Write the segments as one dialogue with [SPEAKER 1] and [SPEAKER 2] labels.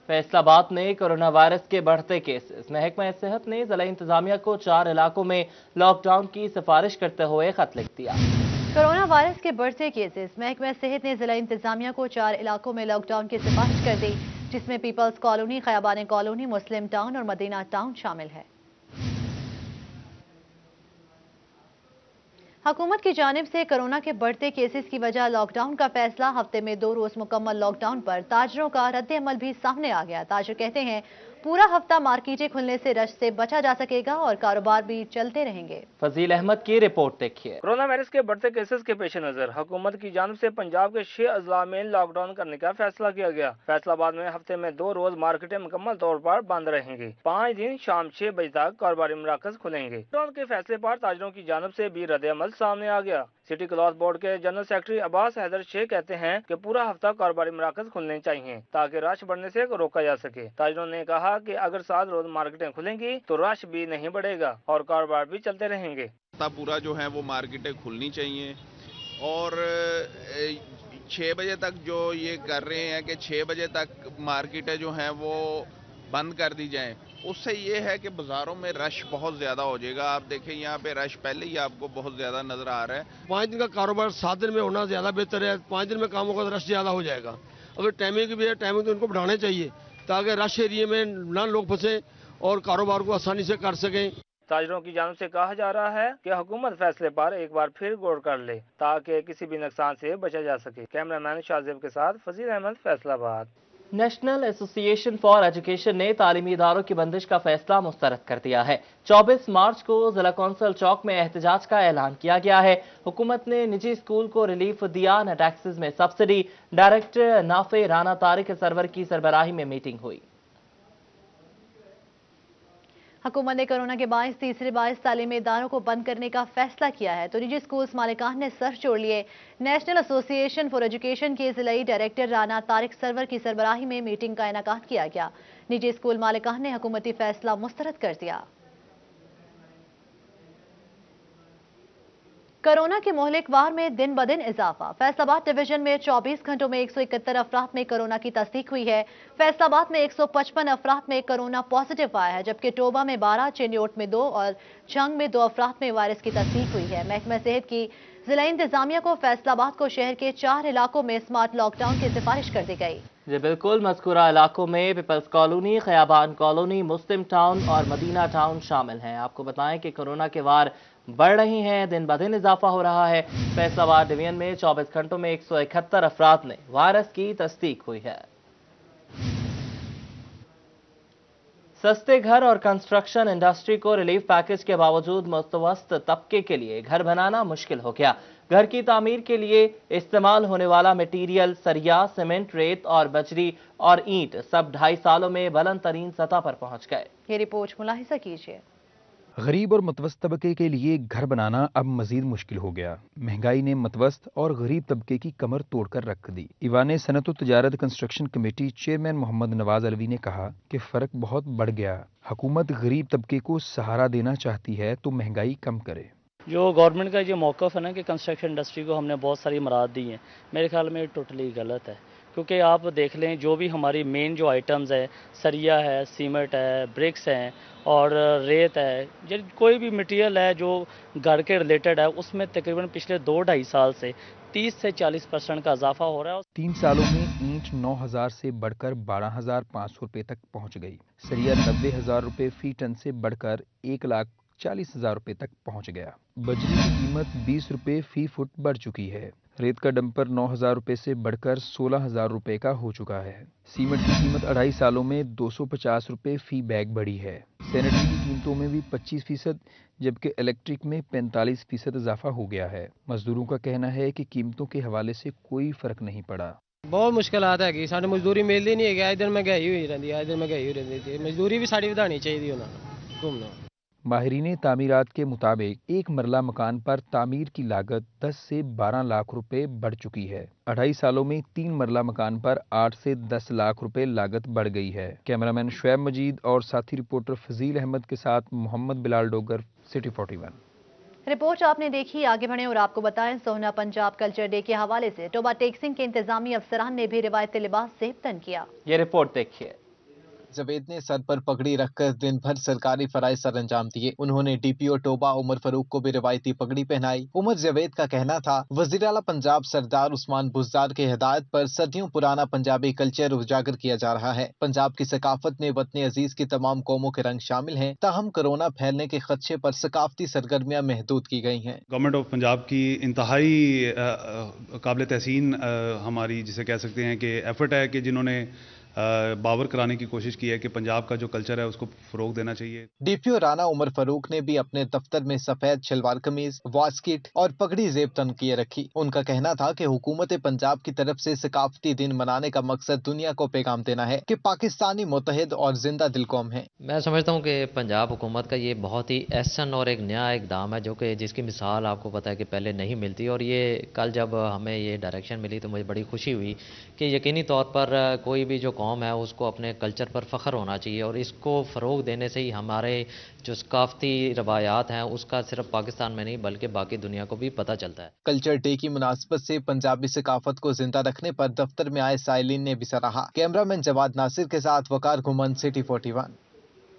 [SPEAKER 1] फैसलाबाद में corona virus के बढ़ते केसेस। महकमा सेहत ने जिला इंतजामिया को 4 इलाकों में लॉकडाउन की सिफारिश करते हुए खत लिख दिया।
[SPEAKER 2] कोरोना वायरस के बढ़ते केसेस। महकमा सेहत ने जिला इंतजामिया को 4 इलाकों में लॉकडाउन की सिफारिश कर दी, जिसमें पीपल्स कॉलोनी, खयाबान कॉलोनी, मुस्लिम टाउन और मदीना टाउन शामिल है। हुकूमत की जानिब से कोरोना के बढ़ते केसेस की वजह लॉकडाउन का फैसला। हफ्ते में 2 रोज मुकम्मल लॉकडाउन पर ताजरों का रद्द-ए-अमल भी सामने आ गया। ताजर कहते हैं पूरा हफ्ता मार्केटें खुलने से रश से बचा जा सकेगा और कारोबार भी चलते रहेंगे।
[SPEAKER 1] फजील अहमद की रिपोर्ट देखिए।
[SPEAKER 3] कोरोना वायरस के बढ़ते केसेस के पेश नजर हुकूमत की जानिब से पंजाब के 6 अजला में लॉकडाउन करने का फैसला किया गया। फैसलाबाद में हफ्ते में 2 रोज मार्केटें मुकम्मल तौर पर बंद रहेंगी। 5 दिन शाम 6 बजे तक कारोबारी मराकज खुलेंगे। लॉकडाउन के फैसले पर ताजरों की जानिब से भी रद्द-ए-अमल सामने आ गया। सिटी क्लॉथ बोर्ड के जनरल सेक्रेटरी अब्बास हैदर शेख कहते हैं कि पूरा हफ्ता कारोबारी मराकज खुलने चाहिए ताकि रश बढ़ने से रोका जा सके। ताजरों ने कहा कि अगर 7 रोज मार्केटें खुलेंगी तो रश भी नहीं बढ़ेगा और कारोबार भी चलते रहेंगे।
[SPEAKER 4] पूरा जो है वो मार्केटें खुलनी चाहिए और 6 बजे तक जो ये कर रहे हैं कि 6 बजे तक मार्केटें जो हैं वो बंद कर दी जाएं, उससे ये है कि बाजारों में रश बहुत ज्यादा हो जाएगा। आप देखें यहाँ पे रश पहले ही आपको बहुत ज्यादा नजर आ रहा है।
[SPEAKER 5] 5 दिन का कारोबार 7 दिन में होना ज्यादा बेहतर है। 5 दिन में काम होगा तो रश ज्यादा हो जाएगा। अगर टाइमिंग भी है, टाइमिंग तो उनको बढ़ाने चाहिए ताकि रश एरिए में ना लोग फंसे और कारोबार को आसानी से कर सकें।
[SPEAKER 3] ताजरों की जानिब से कहा जा रहा है कि हुकूमत फैसले पर एक बार फिर गौर कर ले ताकि किसी भी नुकसान से बचा जा सके। कैमरामैन शाहजेब के साथ Fazeel Ahmad, Faisalabad.
[SPEAKER 1] National association for education ने तालीमी इदारों की बंदिश का फैसला मुस्तरद कर दिया है। 24 मार्च को जिला कौंसिल चौक में एहतजाज का ऐलान किया गया है। हुकूमत ने निजी स्कूल को रिलीफ दिया, न टैक्सेस में सब्सिडी। डायरेक्टर नाफे राना तारिक सरवर की सरबराही में मीटिंग हुई।
[SPEAKER 2] हुकूमत ने कोरोना के बायस तीसरे बायस तालीमी इदारों को बंद करने का फैसला किया है तो निजी स्कूल्स मालिकान ने सर जोड़ लिए। नेशनल एसोसिएशन फॉर एजुकेशन के जिलाई डायरेक्टर राना तारिक सरवर की सरबराही में मीटिंग का इनेकाद किया गया। निजी स्कूल मालिकान ने हुकूमती फैसला मुस्तरद कर दिया। कोरोना के मोहलिक वार में दिन ब दिन इजाफा। फैसलाबाद डिवीजन में 24 घंटों में 171 अफराद में कोरोना की तस्दीक हुई है। फैसलाबाद में 155 अफराद में कोरोना पॉजिटिव आया है, जबकि टोबा में 12, चिन्योट में 2 और जंग में 2 अफराद में वायरस की तस्दीक हुई है। महकमा सेहत की जिला इंतजामिया को फैसलाबाद को शहर के 4 इलाकों में स्मार्ट लॉकडाउन की सिफारिश कर दी गई।
[SPEAKER 1] जी बिल्कुल, मज़कूरा इलाकों में पीपल्स कॉलोनी, खयाबान कॉलोनी, मुस्लिम टाउन और मदीना टाउन शामिल हैं। आपको बताएं कि कोरोना के वार बढ़ रही हैं, दिन ब दिन इजाफा हो रहा है। फैसलाबाद डिवीजन में 24 घंटों में 171 अफराद में वायरस की तस्दीक हुई है। सस्ते घर और कंस्ट्रक्शन इंडस्ट्री को रिलीफ पैकेज के बावजूद मुस्तवस्त तबके के लिए घर बनाना मुश्किल हो गया। घर की तामीर के लिए इस्तेमाल होने वाला मटेरियल सरिया, सीमेंट, रेत और बजरी और ईंट सब 2.5 सालों में बुलंद तरीन सतह पर पहुंच गए।
[SPEAKER 2] ये रिपोर्ट मुलाहिजा कीजिए।
[SPEAKER 6] गरीब और मतवस्त तबके के लिए घर बनाना अब मजीद मुश्किल हो गया। महंगाई ने मतवस्त और गरीब तबके की कमर तोड़कर रख दी। ईवान सनत व तजारत construction committee chairman Mohammad Nawaz Alvi ने कहा कि फर्क बहुत बढ़ गया। हुकूमत गरीब तबके को सहारा देना चाहती है तो महंगाई कम करे।
[SPEAKER 7] जो गवर्नमेंट का ये मौक़िफ़ है ना कि कंस्ट्रक्शन इंडस्ट्री को हमने बहुत सारी मराद दी हैं, मेरे ख्याल में टोटली गलत है। क्योंकि आप देख लें जो भी हमारी मेन जो आइटम्स है, सरिया है, सीमेंट है, ब्रिक्स हैं और रेत है, कोई भी मटेरियल है जो घर के रिलेटेड है, उसमें तकरीबन पिछले 2-2.5 साल से 30 से 40% का इजाफा हो रहा है।
[SPEAKER 6] 3 सालों में ईंट 9,000 से बढ़कर 12,500 रुपये तक पहुंच गई। सरिया 90,000 रुपये फी टन से बढ़कर 1,40,000 रुपये तक पहुंच गया। बजरी की कीमत 20 रुपये फी फुट बढ़ चुकी है। रेत का डंपर 9,000 रुपये से बढ़कर 16,000 रुपये का हो चुका है। सीमेंट की कीमत 2.5 सालों में 250 रुपये फी बैग बढ़ी है। सैनिटरी की कीमतों में भी 25%, जबकि इलेक्ट्रिक में 45% इजाफा हो गया है। मजदूरों का कहना है कि कीमतों के हवाले से कोई फर्क नहीं पड़ा।
[SPEAKER 8] बहुत मुश्किलात है कि साड़ी मजदूरी मिलती नहीं है। दिन महंगाई हुई रहती है, दिन महंगाई हुई रहती है। मजदूरी भी साड़ी बढ़ानी चाहिए उन्होंने घूमना।
[SPEAKER 6] माहिरीन तामीरात के मुताबिक एक मरला मकान पर तामीर की लागत 10 से 12 लाख रुपए बढ़ चुकी है। 2.5 सालों में 3 मरला मकान पर 8 से 10 लाख रुपए लागत बढ़ गई है। कैमरामैन शुएब मजीद और साथी रिपोर्टर फजील अहमद के साथ मोहम्मद बिलाल डोगर, सिटी 41।
[SPEAKER 2] रिपोर्ट आपने देखी। आगे बढ़े और आपको बताएं, सोहना पंजाब कल्चर डे के हवाले से टोबा टेक्सिंग के इंतजामी अफसरान ने भी रिवायती लिबास से तन किया।
[SPEAKER 1] ये रिपोर्ट देखिए।
[SPEAKER 9] जावेद ने सर पर पगड़ी रखकर दिन भर सरकारी फराइज सर अंजाम दिए। उन्होंने डीपीओ टोबा उमर फारूक को भी रिवायती पगड़ी पहनाई। उमर जावेद का कहना था, वजीर आला पंजाब सरदार उस्मान बुज़दार की हिदायत पर सदियों पुराना पंजाबी कल्चर उजागर किया जा रहा है। पंजाब की सकाफत में वतन अजीज की तमाम कौमों के रंग शामिल हैं, ताहम कोरोना फैलने के खदशे पर सकाफती सरगर्मियां महदूद की गई हैं।
[SPEAKER 10] गवर्नमेंट ऑफ पंजाब की इंतहाई काबिल तहसीन हमारी जिसे कह सकते हैं कि एफर्ट है कि जिन्होंने बावर कराने की कोशिश की है कि पंजाब का जो कल्चर है उसको फरोग देना चाहिए।
[SPEAKER 9] डीपीओ राना उमर फारूक ने भी अपने दफ्तर में सफेद शलवार कमीज, वास्किट और पगड़ी जेब तन किए रखी। उनका कहना था कि हुकूमत पंजाब की तरफ से सकाफती दिन मनाने का मकसद दुनिया को पैगाम देना है कि पाकिस्तानी मुत्तहिद और जिंदा दिल कौम है।
[SPEAKER 11] मैं समझता हूँ कि पंजाब हुकूमत का ये बहुत ही एहसन और एक नया इकदाम है, जो कि जिसकी मिसाल आपको पता है कि पहले नहीं मिलती। और ये कल जब हमें ये डायरेक्शन मिली तो मुझे बड़ी खुशी हुई कि यकीनी तौर पर कोई भी जो कौम है उसको अपने कल्चर पर फ़ख्र होना चाहिए, और इसको फ़रोग देने से ही हमारे जो सकाफ़ती रवायात हैं उसका सिर्फ पाकिस्तान में नहीं बल्कि बाकी दुनिया को भी पता चलता है।
[SPEAKER 9] कल्चर डे की मुनासबत से पंजाबी सकाफत को जिंदा रखने पर दफ्तर में आए साइलिन ने भी सराहा। कैमरामैन जवाद नासिर के साथ वकार घुमन, सिटी 41।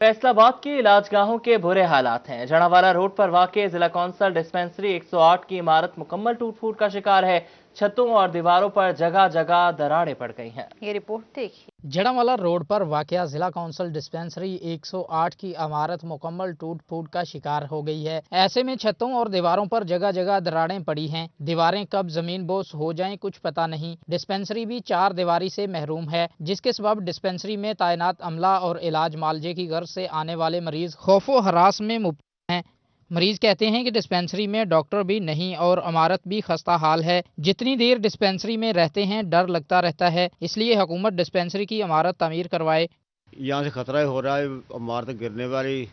[SPEAKER 1] फैसलाबाद की इलाजगाहों के बुरे हालात हैं। जड़ावाला रोड पर वाक़ जिला कौंसल डिस्पेंसरी 108 की इमारत मुकम्मल टूट फूट का शिकार है। छतों और दीवारों पर जगह जगह दरारें पड़ गई हैं।
[SPEAKER 2] ये रिपोर्ट देखिए।
[SPEAKER 12] जड़ावाला रोड पर वाक़या जिला कौंसल डिस्पेंसरी 108 की इमारत मुकम्मल टूट फूट का शिकार हो गई है। ऐसे में छतों और दीवारों पर जगह जगह दरारें पड़ी हैं। दीवारें कब जमीन बोस हो जाएं कुछ पता नहीं। डिस्पेंसरी भी 4 दीवारी से महरूम है, जिसके सबब डिस्पेंसरी में तैनात अमला और इलाज मालजे की गर्ज से आने वाले मरीज खौफो हरास में मुब्तला हैं। मरीज कहते हैं कि डिस्पेंसरी में डॉक्टर भी नहीं और इमारत भी खस्ता हाल है। जितनी देर डिस्पेंसरी में रहते हैं डर लगता रहता है, इसलिए हुकूमत डिस्पेंसरी की इमारत तामीर करवाए।
[SPEAKER 13] यहाँ से खतरा हो रहा है इमारत गिरने वाली,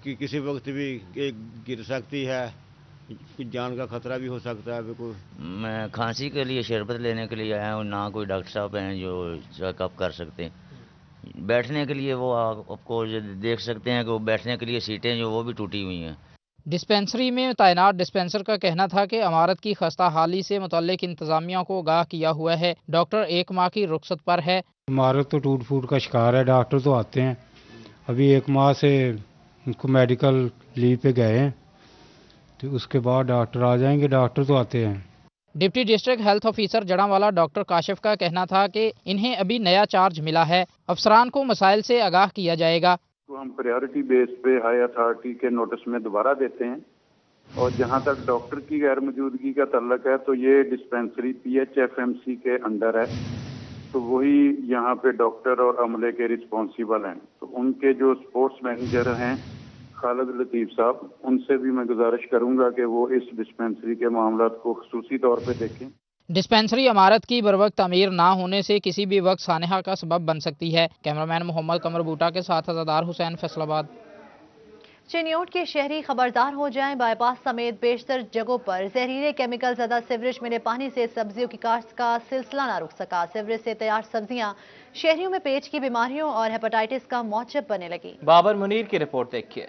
[SPEAKER 13] कि किसी वक्त भी गिर सकती है, कुछ जान का खतरा भी हो सकता है। बिल्कुल
[SPEAKER 14] मैं खांसी के लिए शरबत लेने के लिए आया हूँ, ना कोई डॉक्टर साहब हैं जो चेकअप कर सकते हैं। बैठने के लिए वो आपको देख सकते हैं कि वो बैठने के लिए सीटें जो वो भी टूटी हुई हैं।
[SPEAKER 12] डिस्पेंसरी में तैनात डिस्पेंसर का कहना था कि इमारत की खस्ता हाली से मुतल्लिक इंतजामिया को आगाह किया हुआ है। डॉक्टर 1 माह की रुखसत पर है।
[SPEAKER 15] इमारत तो टूट फूट का शिकार है, डॉक्टर तो आते हैं, अभी 1 माह से उनको मेडिकल लीव पे गए हैं, तो उसके बाद डॉक्टर आ जाएंगे। डॉक्टर तो आते हैं।
[SPEAKER 12] Deputy district health officer Jaranwala doctor Kashif का कहना था कि इन्हें अभी नया चार्ज मिला है, अफसरान को मसाइल से आगाह किया जाएगा।
[SPEAKER 16] तो हम प्रायोरिटी बेस पे हाई अथॉरिटी के नोटिस में दोबारा देते हैं, और जहां तक डॉक्टर की गैर मौजूदगी का तल्लक है तो ये डिस्पेंसरी PHFMC के अंडर है, तो वही यहाँ पे डॉक्टर और अमले के रिस्पॉन्सिबल हैं। तो उनके जो स्पोर्ट्स मैनेजर हैं खालिद लतीफ़ साहब, उनसे भी मैं गुजारिश करूंगा कि वो इस डिस्पेंसरी के मामलात को खुसूसी तौर पे देखें।
[SPEAKER 12] डिस्पेंसरी इमारत की बरवक्त तामीर ना होने से किसी भी वक्त सानहा का सबब बन सकती है। कैमरामैन मोहम्मद कमर बूटा के साथ अज़ादार हुसैन, फैसलाबाद।
[SPEAKER 2] चिन्योट के शहरी खबरदार हो जाएं, बाईपास समेत बेशतर जगहों पर जहरीले केमिकल ज़दा सीवरेज मिले पानी से सब्जियों की काश्त का सिलसिला ना रुक सका। सीवरेज से तैयार सब्जियां शहरियों में पेट की बीमारियों और हेपेटाइटिस का मौजब बनने लगी।
[SPEAKER 1] बाबर मुनीर की रिपोर्ट देखिए।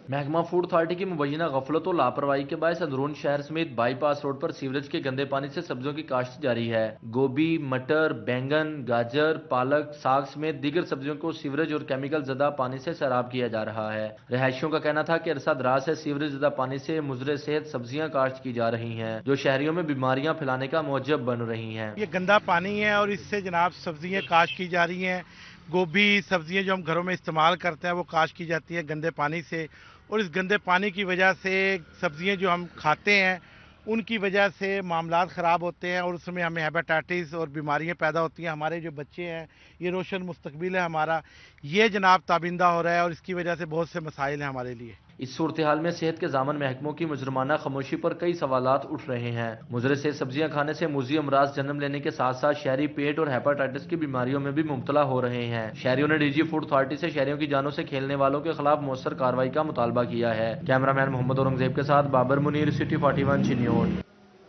[SPEAKER 17] महकमा फूड अथॉरिटी की मुबैना गफलत और लापरवाही के बायस अंदरून शहर समेत बाईपास रोड पर सीवरेज के गंदे पानी से सब्जियों की काश्त जारी है। गोभी, मटर, बैंगन, गाजर, पालक, साग समेत दीगर सब्जियों को सीवरेज और केमिकल ज़दा पानी से सैराब किया जा रहा है। रहायशियों का कहना था कि अरसा दराज से सीवरेज ज़दा पानी से मुजरे सेहत सब्जियां काश्त की जा रही हैं, जो शहरियों में बीमारियां फैलाने का मौजब बन रही हैं।
[SPEAKER 18] ये गंदा पानी है और इससे जनाब सब्जियां काश्त की जा रही हैं। गोभी, सब्जियां जो हम घरों में इस्तेमाल करते हैं वो काश्त की जाती है गंदे पानी से, और इस गंदे पानी की वजह से सब्जियां जो हम खाते हैं उनकी वजह से मामलात ख़राब होते हैं और उसमें हमें हेपेटाइटिस और बीमारियां पैदा होती हैं। हमारे जो बच्चे हैं, ये रोशन मुस्तकबिल है हमारा, ये जनाब ताबिंदा हो रहा है और इसकी वजह से बहुत से मसाइल हैं हमारे लिए।
[SPEAKER 17] इस सूरत हाल में सेहत के जामन महकमों की मुजरमाना खामोशी पर कई सवालात उठ रहे हैं। मुजरे से सब्जियां खाने से मुज़ी अमराज जन्म लेने के साथ साथ शहरी पेट और हेपेटाइटिस की बीमारियों में भी मुब्तला हो रहे हैं। शहरियों ने डीजी फूड अथॉरिटी से शहरियों की जानों से खेलने वालों के खिलाफ मौसर कार्रवाई का मुतालबा किया है। कैमरामैन मोहम्मद औरंगजेब के साथ बाबर मुनीर, सिटी 41, चिन्योट।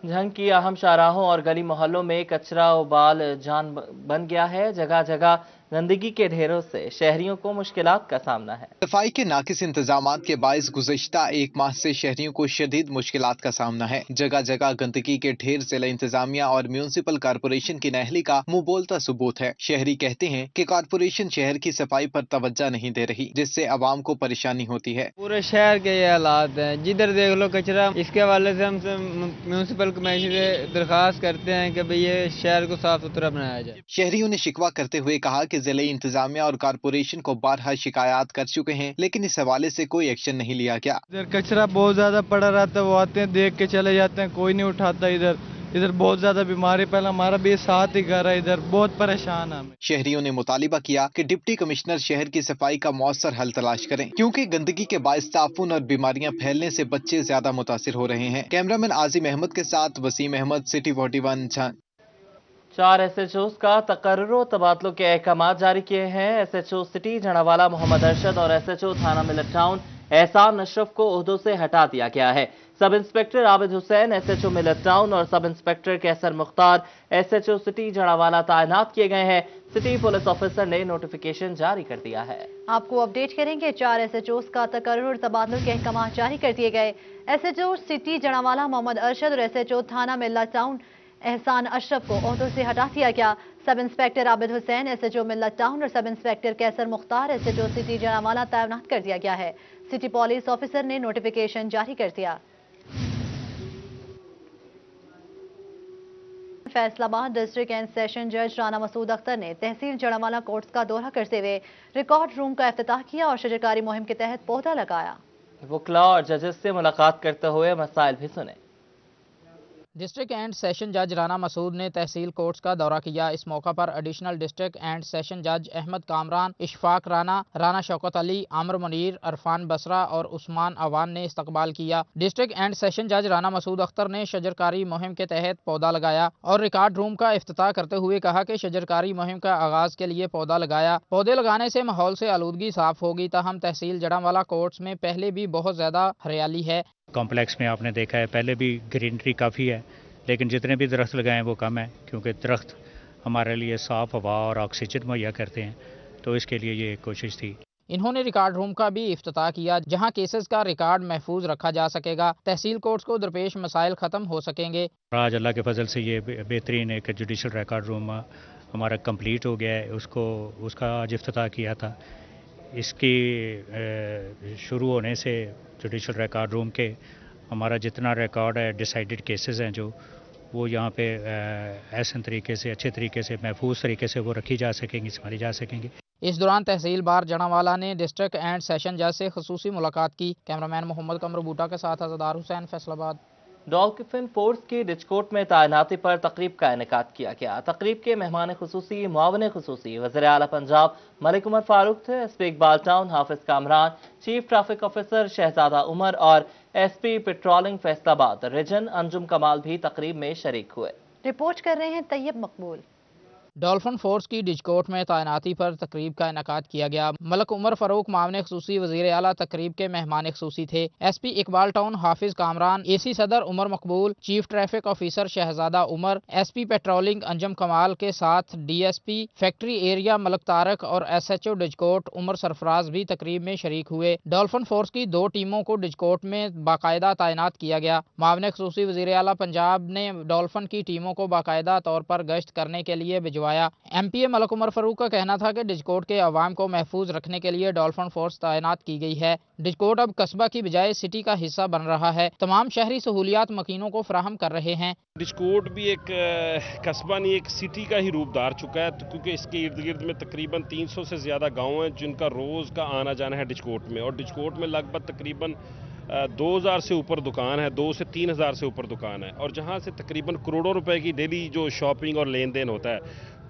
[SPEAKER 1] झंग की अहम शाहराहों और गली मोहल्लों में कचरा उबाल जान बन गया है। जगह जगह गंदगी के ढेरों से शहरियों को मुश्किलात का सामना है।
[SPEAKER 9] सफाई के नाकिस इंतजामात के बायस गुज़श्ता एक माह से शहरियों को शदीद मुश्किलात का सामना है। जगह जगह गंदगी के ढेर जिला इंतजामिया और म्यूनसिपल कारपोरेशन की नाअहली का मुंह बोलता सबूत है। शहरी कहते हैं कि कारपोरेशन शहर की सफाई पर तवज्जो नहीं दे रही, जिससे आवाम को परेशानी होती है।
[SPEAKER 19] पूरे शहर के ये हालात हैं, जिधर देख लो कचरा। इसके हवाले से हम म्यूनसिपल कमेटी से दरखास्त करते हैं कि भाई ये शहर को साफ सुथरा बनाया जाए।
[SPEAKER 9] शहरियों ने शिकवा करते हुए कहा कि जिले इंतजामिया और कारपोरेशन को बारहा शिकायत कर चुके हैं, लेकिन इस हवाले से कोई एक्शन नहीं लिया गया।
[SPEAKER 19] इधर कचरा बहुत ज्यादा पड़ा रहता है, वो आते हैं देख के चले जाते हैं, कोई नहीं उठाता। इधर बहुत ज्यादा बीमारी, पहले हमारा भी साथ ही घर है, इधर बहुत परेशान है।
[SPEAKER 9] शहरियों ने मुतालिबा किया कि डिप्टी कमिश्नर शहर की सफाई का मौसर हल तलाश करें, क्योंकि गंदगी के बायस ताफुन और बीमारियां फैलने से बच्चे ज्यादा मुतासिर हो रहे हैं। कैमरामैन आजिम अहमद के साथ वसीम अहमद, सिटी 41 झांझ।
[SPEAKER 1] 4 SHOs का तकर्रुर और तबादलों के अहकामात जारी किए हैं। SHO सिटी जनावाला मोहम्मद अरशद और SHO थाना मिलत टाउन एहसान अशरफ को ओहदों से हटा दिया गया है। Sub inspector Abid Hussain SHO मिलत टाउन और सब इंस्पेक्टर कैसर मुख्तार SHO सिटी जनावाला तैनात किए गए हैं। सिटी पुलिस ऑफिसर ने नोटिफिकेशन जारी कर दिया है।
[SPEAKER 2] आपको अपडेट करेंगे। 4 SHOs का तकर्रुर तबादलों के अहकामात जारी कर दिए गए। SHO सिटी जनावाला मोहम्मद अरशद और SHO थाना मिलत टाउन एहसान अशरफ को ओहदों से हटा दिया गया। Sub inspector Abid Hussain SHO मिलत टाउन और सब इंस्पेक्टर कैसर मुख्तार SHO सिटी जनावाला तैनात कर दिया गया है। सिटी पुलिस ऑफिसर ने नोटिफिकेशन जारी कर दिया। फैसलाबाद डिस्ट्रिक्ट एंड सेशन जज राना मसूद अख्तर ने तहसील जड़ावाला कोर्ट्स का दौरा करते हुए रिकॉर्ड रूम का इफ्तिताह किया और शजरकारी मुहिम के तहत पौधा लगाया।
[SPEAKER 1] वकला और जजेस से मुलाकात करते हुए मसाइल भी सुने।
[SPEAKER 12] डिस्ट्रिक्ट एंड सेशन जज राना मसूद ने तहसील कोर्ट्स का दौरा किया। इस मौका पर एडिशनल डिस्ट्रिक्ट एंड सेशन जज अहमद कामरान, इशफाक राना, राना शौकत अली, आमर मुनीर, अरफान बसरा और उस्मान अवान ने इस्तकबाल किया। डिस्ट्रिक्ट एंड सेशन जज राना मसूद अख्तर ने शजरकारी मुहिम के तहत पौधा लगाया और रिकॉर्ड रूम का इफ्तिताह करते हुए कहा कि शजरकारी मुहिम का आगाज के लिए पौधा लगाया। पौधे लगाने से माहौल से आलूदगी साफ होगी। ताहम तहसील जड़ावाला कोर्ट्स में पहले भी बहुत ज्यादा हरियाली है।
[SPEAKER 20] कॉम्प्लेक्स में आपने देखा है पहले भी ग्रीनरी काफ़ी है, लेकिन जितने भी दरख्त लगाए हैं वो कम है, क्योंकि दरख्त हमारे लिए साफ़ हवा और ऑक्सीजन मुहैया करते हैं, तो इसके लिए ये कोशिश थी।
[SPEAKER 12] इन्होंने रिकॉर्ड रूम का भी इफ्तिताह किया, जहां केसेस का रिकॉर्ड महफूज रखा जा सकेगा। तहसील कोर्ट्स को दरपेश मसाइल ख़त्म हो सकेंगे।
[SPEAKER 20] आज अल्लाह के फजल से ये बेहतरीन एक जुडिशल रिकॉर्ड रूम हमारा कंप्लीट हो गया है। उसका आज इफ्तिताह किया था। इसकी शुरू होने से जुडिशल रिकॉर्ड रूम के हमारा जितना रिकॉर्ड है, डिसाइडेड केसेस हैं जो वो यहाँ पे ऐसे तरीके से, अच्छे तरीके से, महफूज तरीके से वो रखी जा सकेंगी, संभाली जा सकेंगी।
[SPEAKER 12] इस दौरान तहसील बार जड़ावाला ने डिस्ट्रिक्ट एंड सेशन जज से खुसूसी मुलाकात की। कैमरामैन मोहम्मद कमर बूटा के साथ अज़दार हुसैन, फैसलाबाद।
[SPEAKER 1] डॉल्फिन फोर्स की डिचकोट में तैनाती पर तकरीब का इनेकाद किया गया। तकरीब के मेहमान खुसूसी मुआवन खुसूसी वज़ीर आला पंजाब मलिक उमर फारूक थे। SP Iqbal town Hafiz Kamran, chief traffic officer Shahzada Umar और SP patrolling Faisalabad region Anjum Kamal भी तकरीब में शरीक हुए।
[SPEAKER 2] रिपोर्ट कर रहे हैं तैयब मकबूल।
[SPEAKER 12] डॉल्फिन फोर्स की डिचकोट में तैनाती पर तकरीब का इनेकाद किया गया। मलिक उमर फारूक मामले खुसूसी वज़ीर आला तकरीब के मेहमान खुसूसी थे। SP Iqbal town Hafiz Kamran, AC Sadar Umar Maqbool, chief traffic officer Shahzada Umar, SP patrolling Anjum Kamal के साथ DSP factory area Malik Tariq और SHO डिचकोट उमर सरफराज भी तकरीब में शरीक हुए। डॉल्फिन फोर्स की 2 टीमों को डिचकोट में बाकायदा तैनात किया गया। मामले खुसूसी वज़ीर आला पंजाब ने डॉल्फिन की टीमों को बाकायदा तौर पर गश्त करने के लिए भिजवाया। MPA मलिक उमर फारूक का कहना था कि डिचकोट के अवाम को महफूज रखने के लिए डॉल्फिन फोर्स तैनात की गई है। डिचकोट अब कस्बा की बजाय सिटी का हिस्सा बन रहा है। तमाम शहरी सहूलियात मकीनों को फराहम कर रहे हैं।
[SPEAKER 21] डिचकोट भी एक कस्बा नहीं, एक सिटी का ही रूप धार चुका है, क्योंकि इसके इर्द गिर्द में तकरीबन 300 से ज़्यादा गाँव हैं जिनका रोज़ का आना जाना है डिचकोट में। और डिचकोट में लगभग तकरीबन 2000 से ऊपर दुकान है, 2 से 3000 से ऊपर दुकान है, और जहाँ से तकरीबन करोड़ों रुपए की डेली जो शॉपिंग और लेन देन होता है,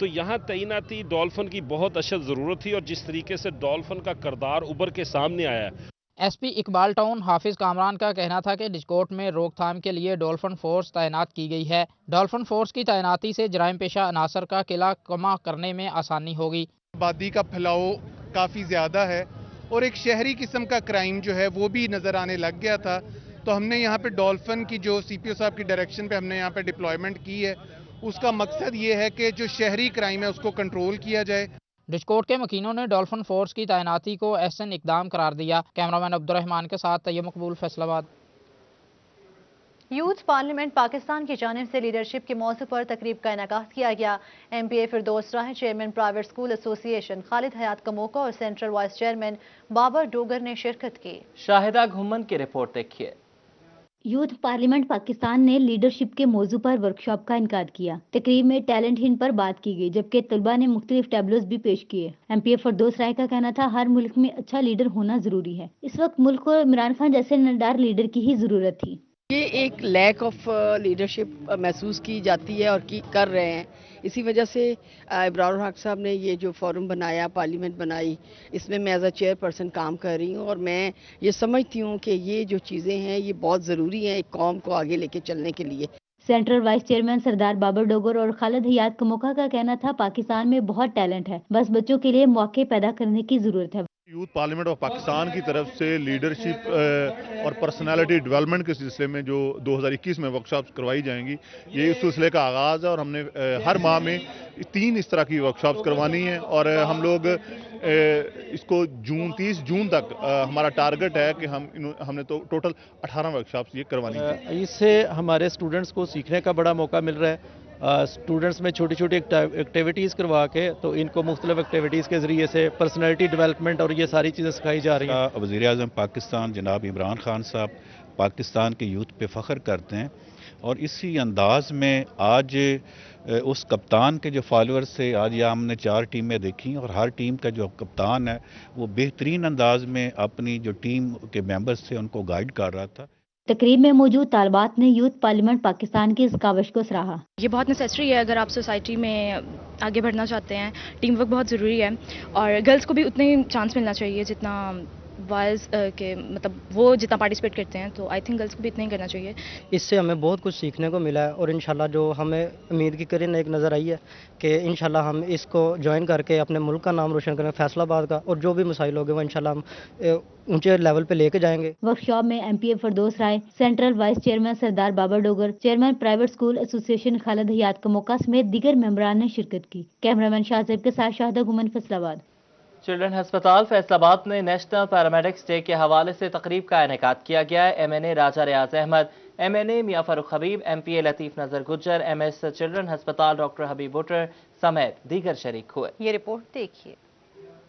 [SPEAKER 21] तो यहाँ तैनाती डॉल्फिन की बहुत अशद ज़रूरत थी। और जिस तरीके से डॉल्फिन का किरदार उभर के सामने आया है।
[SPEAKER 12] SP इकबाल टाउन हाफिज कामरान का कहना था कि डिचकोट में रोकथाम के लिए डॉल्फिन फोर्स तैनात की गई है। डॉल्फिन फोर्स की तैनाती से जराइम पेशा अनासर का किला कमा करने में आसानी होगी।
[SPEAKER 22] आबादी का फैलाव काफ़ी ज़्यादा है और एक शहरी किस्म का क्राइम जो है वो भी नज़र आने लग गया था। तो हमने यहाँ पे डॉल्फिन की जो CPO साहब की डायरेक्शन पे हमने यहाँ पे डिप्लॉयमेंट की है। उसका मकसद ये है कि जो शहरी क्राइम है उसको कंट्रोल किया जाए।
[SPEAKER 12] डिस्कोट के मकीनों ने डॉल्फिन फोर्स की तैनाती को एहसन इकदाम करार दिया। कैमरामैन अब्दुर्रहमान के साथ तैयब मकबूल, फैसलाबाद।
[SPEAKER 2] यूथ पार्लियामेंट पाकिस्तान की जानिब से लीडरशिप के मौजू पर तकरीब का इनेकाद किया गया। MPA Firdous Rai, chairman private school association Khalid Hayat Kamoka और central vice chairman Babar Dogar ने शिरकत की।
[SPEAKER 1] शाहिदा घुम्मन की रिपोर्ट देखिए।
[SPEAKER 4] यूथ पार्लियामेंट पाकिस्तान ने लीडरशिप के मौजू पर वर्कशॉप का इनकाद किया। तकरीब में टैलेंट हिंट पर बात की गई, जबकि तलबा ने मुख्तलिफ टैबलोज भी पेश किए। MPA फिरदौस राय का कहना था, हर मुल्क में अच्छा लीडर होना जरूरी है। इस वक्त मुल्क को इमरान खान जैसे नदार लीडर की ही जरूरत थी।
[SPEAKER 5] ये एक लैक ऑफ लीडरशिप महसूस की जाती है और कर रहे हैं। इसी वजह से इब्रार हक साहब ने ये जो फोरम बनाया, पार्लियामेंट बनाई, इसमें मैं एज अ चेयरपर्सन काम कर रही हूँ और मैं ये समझती हूँ कि ये जो चीज़ें हैं ये बहुत ज़रूरी हैं एक कौम को आगे लेके चलने के लिए।
[SPEAKER 4] Central vice chairman Sardar Babar Dogar और खालिद हयात कमोका का कहना था, पाकिस्तान में बहुत टैलेंट है, बस बच्चों के लिए मौके पैदा करने की जरूरत है।
[SPEAKER 23] यूथ पार्लियामेंट ऑफ पाकिस्तान की तरफ से लीडरशिप और पर्सनालिटी डेवलपमेंट के सिलसिले में जो 2021 में वर्कशॉप्स करवाई जाएंगी, ये इस सिलसिले का आगाज़ है और हमने हर माह में 3 इस तरह की वर्कशॉप्स करवानी है और हम लोग इसको 30 जून तक हमारा टारगेट है कि हमने तो टोटल 18 वर्कशॉप्स ये करवानी है।
[SPEAKER 24] इससे हमारे स्टूडेंट्स को सीखने का बड़ा मौका मिल रहा है। स्टूडेंट्स में छोटी छोटी एक्टिविटीज़ करवा के तो इनको मुख्तलिफ एक्टिविटीज़ के ज़रिए से पर्सनैलिटी डेवलपमेंट और ये सारी चीज़ें सिखाई जा रही हैं।
[SPEAKER 25] वज़ीर-ए-आज़म पाकिस्तान जनाब इमरान खान साहब पाकिस्तान के यूथ पे फ़ख्र करते हैं और इसी अंदाज में आज उस कप्तान के जो फॉलोअर्स थे, आज यहाँ हमने 4 टीमें देखी और हर टीम का जो कप्तान है वो बेहतरीन अंदाज में अपनी जो टीम के मेंबर्स थे उनको गाइड कर रहा था।
[SPEAKER 4] तकरीब में मौजूद तालबात ने यूथ पार्लियामेंट पाकिस्तान की इस काविश को सराहा।
[SPEAKER 26] ये बहुत नेसेसरी है अगर आप सोसाइटी में आगे बढ़ना चाहते हैं। टीम वर्क बहुत ज़रूरी है और गर्ल्स को भी उतने ही चांस मिलना चाहिए जितना बॉयज़ के, मतलब वो जितना पार्टिसिपेट करते हैं, तो आई थिंक गर्ल्स को भी इतना ही करना चाहिए।
[SPEAKER 27] इससे हमें बहुत कुछ सीखने को मिला है और इंशाल्लाह जो हमें उम्मीद की किरण एक नज़र आई है कि इंशाल्लाह हम इसको ज्वाइन करके अपने मुल्क का नाम रोशन करें, फैसलाबाद का, और जो भी मसाइल होंगे वो इंशाल्लाह हम ऊंचे लेवल पे लेके जाएंगे।
[SPEAKER 4] वर्कशॉप में MPA Firdous Rai, central vice chairman Sardar Babar Dogar, chairman private school association Khalid Hayat Kamoka समेत दीगर मेंबरान ने शिरकत की। कैमरामैन शाहजेब के साथ शाहिदा गुमन, फैसलाबाद।
[SPEAKER 1] चिल्ड्रन अस्पताल फैसलाबाद में नेशनल पैरामेडिक्स डे के हवाले से तकरीब का इनेकाद किया गया है। MNA राजा रियाज अहमद, MNA मियां फारूक हबीब, MPA लतीफ नजर गुज्जर, MS चिल्ड्रन अस्पताल डॉक्टर हबीब बुटर समेत दीगर शरीक हुए।
[SPEAKER 2] ये रिपोर्ट देखिए।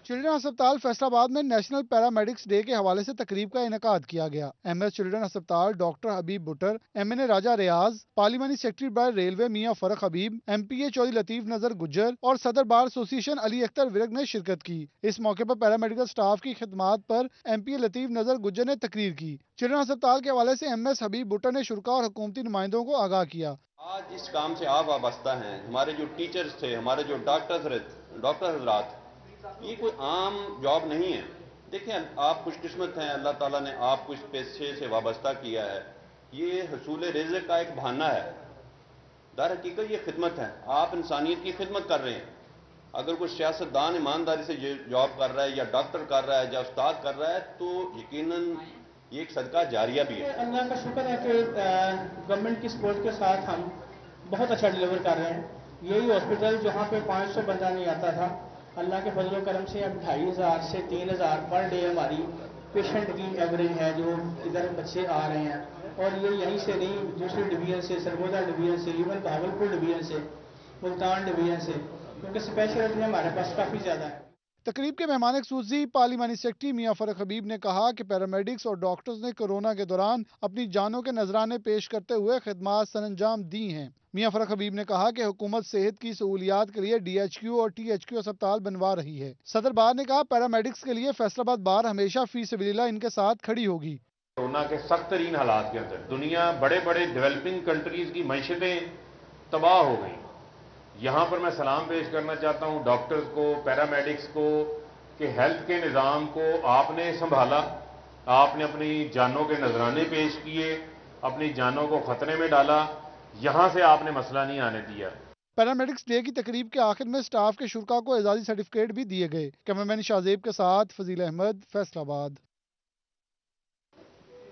[SPEAKER 28] चिल्ड्रन अस्पताल फैसलाबाद में नेशनल पैरामेडिक्स डे के हवाले से तकरीब का इनेकाद किया गया। MS चिल्ड्रन अस्पताल डॉक्टर हबीब बुटर, MNA राजा रियाज, पार्लिमानी सेक्रेटरी बाय रेलवे मियां फरक हबीब, MPA चौधरी लतीफ नजर गुज्जर और सदर बार एसोसिएशन अली अख्तर विरक ने शिरकत की। इस मौके पर पैरामेडिकल स्टाफ की खिदमात पर MPA लतीफ नजर गुज्जर ने तकरीर की। चिल्ड्रन अस्पताल के हवाले से MS हबीब बुटर ने शुरा और हुकूमती नुमाइंदों को आगाह किया।
[SPEAKER 29] आज इस काम से आप वाबस्ता हैं, हमारे जो टीचर्स थे, हमारे जो डॉक्टर हजरात, ये कोई आम जॉब नहीं है। देखिए, आप खुशकिस्मत हैं, अल्लाह ताला ने आपको इस पेशे से वाबस्ता किया है। ये हसूल रिज़्क़ का एक बहाना है, दर हकीकत ये खिदमत है। आप इंसानियत की खिदमत कर रहे हैं। अगर कोई सियासतदान ईमानदारी से जॉब कर रहा है या डॉक्टर कर रहा है या उस्ताद कर रहा है तो यकीनन ये एक सदका जारिया भी है।
[SPEAKER 30] अल्लाह का शुक्र है कि गवर्नमेंट की सपोर्ट के साथ हम बहुत अच्छा डिलीवर कर रहे हैं। यही हॉस्पिटल जहाँ पे 500 बंदा नहीं आता था, अल्लाह के फजल करम से अब 2500 से 3000 पर डे हमारी पेशेंट की एवरेज है जो इधर बच्चे आ रहे हैं। और ये यहीं से नहीं, दूसरी डिवीजन से, सरगोदा डिवीजन से, इवन भागलपुर डिवीजन से, मुल्तान डिवीजन से, क्योंकि स्पेशलिटी हमारे पास काफ़ी ज़्यादा है।
[SPEAKER 28] तकरीब के मेहमान खसूसी पार्लिमानी सेक्रेटरी मियां फरक हबीब ने कहा कि पैरामेडिक्स और डॉक्टर्स ने कोरोना के दौरान अपनी जानों के नजराने पेश करते हुए खिदमात सरंजाम दी हैं। मियां फरक हबीब ने कहा कि हुकूमत सेहत की सहूलियात के लिए DHQ और THQ अस्पताल बनवा रही है। सदर बार ने कहा, पैरामेडिक्स के लिए फैसलाबाद बार हमेशा फी सबिलिल्लाह इनके साथ खड़ी होगी।
[SPEAKER 31] कोरोना के सख्त तरीन हालात के अंदर दुनिया बड़े बड़े डेवलपिंग कंट्रीज की मैशतें तबाह हो गई। यहाँ पर मैं सलाम पेश करना चाहता हूँ डॉक्टर्स को, पैरामेडिक्स को, कि हेल्थ के निज़ाम को आपने संभाला, आपने अपनी जानों के नजराने पेश किए, अपनी जानों को खतरे में डाला, यहाँ से आपने मसला नहीं आने दिया।
[SPEAKER 28] पैरामेडिक्स डे की तकरीब के आखिर में स्टाफ के शुरा को एजाजी सर्टिफिकेट भी दिए गए। कैमरामैन शाहजेब के साथ फजील अहमद, फैसलाबाद।